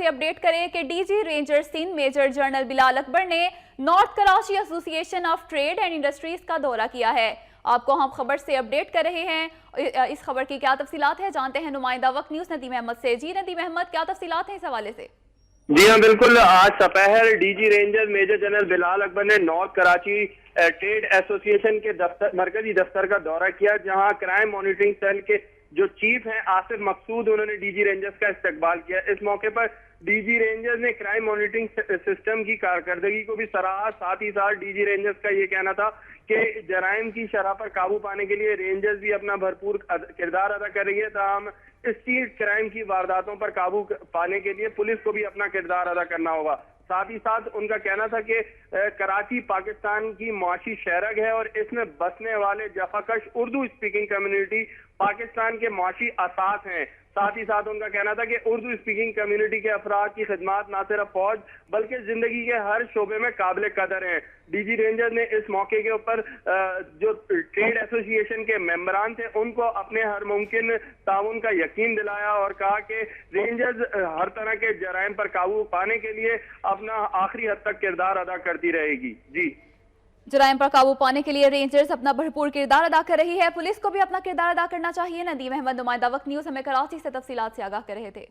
سے اپڈیٹ کریں کہ D G ranger Sindh major general Bilal Akbar نے نارتھ کراچی ایسوسی ایشن آف ٹریڈ اینڈ انڈسٹریز کا دورہ کیا ہے۔ آپ کو ہم خبر سے اپڈیٹ کر رہے ہیں، اس خبر کی کیا تفصیلات ہیں جانتے ہیں نمائندہ وقت نیوز ندیم احمد سے۔ جی ندیم احمد، کیا تفصیلات ہیں اس حوالے سے؟ جی ہاں بالکل، آج سپہر D G ranger major general Bilal Akbar نے نارتھ کراچی ٹریڈ ایسوسی ایشن کے مرکزی دفتر کا دورہ کیا، جہاں کرائم مانیٹرنگ سیل کے جو چیف ہیں آصف مقصود، انہوں نے ڈی جی رینجرز کا استقبال کیا۔ اس موقع پر ڈی جی رینجرز نے کرائم مانیٹرنگ سسٹم کی کارکردگی کو بھی سراہا۔ ساتھ ہی ساتھ ڈی جی رینجرز کا یہ کہنا تھا کہ جرائم کی شرح پر قابو پانے کے لیے رینجرز بھی اپنا بھرپور کردار ادا کر رہی ہے، تاہم اسٹریٹ کرائم کی وارداتوں پر قابو پانے کے لیے پولیس کو بھی اپنا کردار ادا کرنا ہوگا۔ ساتھ ہی ساتھ ان کا کہنا تھا کہ کراچی پاکستان کی معاشی شہرگ ہے اور اس میں بسنے والے جفاکش اردو اسپیکنگ کمیونٹی پاکستان کے معاشی اساس ہیں۔ ساتھ ہی ساتھ ان کا کہنا تھا کہ اردو اسپیکنگ کمیونٹی کے افراد کی خدمات نہ صرف فوج بلکہ زندگی کے ہر شعبے میں قابل قدر ہیں۔ ڈی جی رینجر نے اس موقع کے اوپر جو ٹریڈ ایسوسی ایشن کے ممبران تھے ان کو اپنے ہر ممکن تعاون کا یقین دلایا اور کہا کہ رینجرز ہر طرح کے جرائم پر قابو پانے کے لیے اپنا آخری حد تک کردار ادا کرتی رہے گی۔ جی، جرائم پر قابو پانے کے لیے رینجرز اپنا بھرپور کردار ادا کر رہی ہے، پولیس کو بھی اپنا کردار ادا کرنا چاہیے۔ ندیم احمد، نمائندہ وقت نیوز، ہمیں کراچی سے تفصیلات سے آگاہ کر رہے تھے۔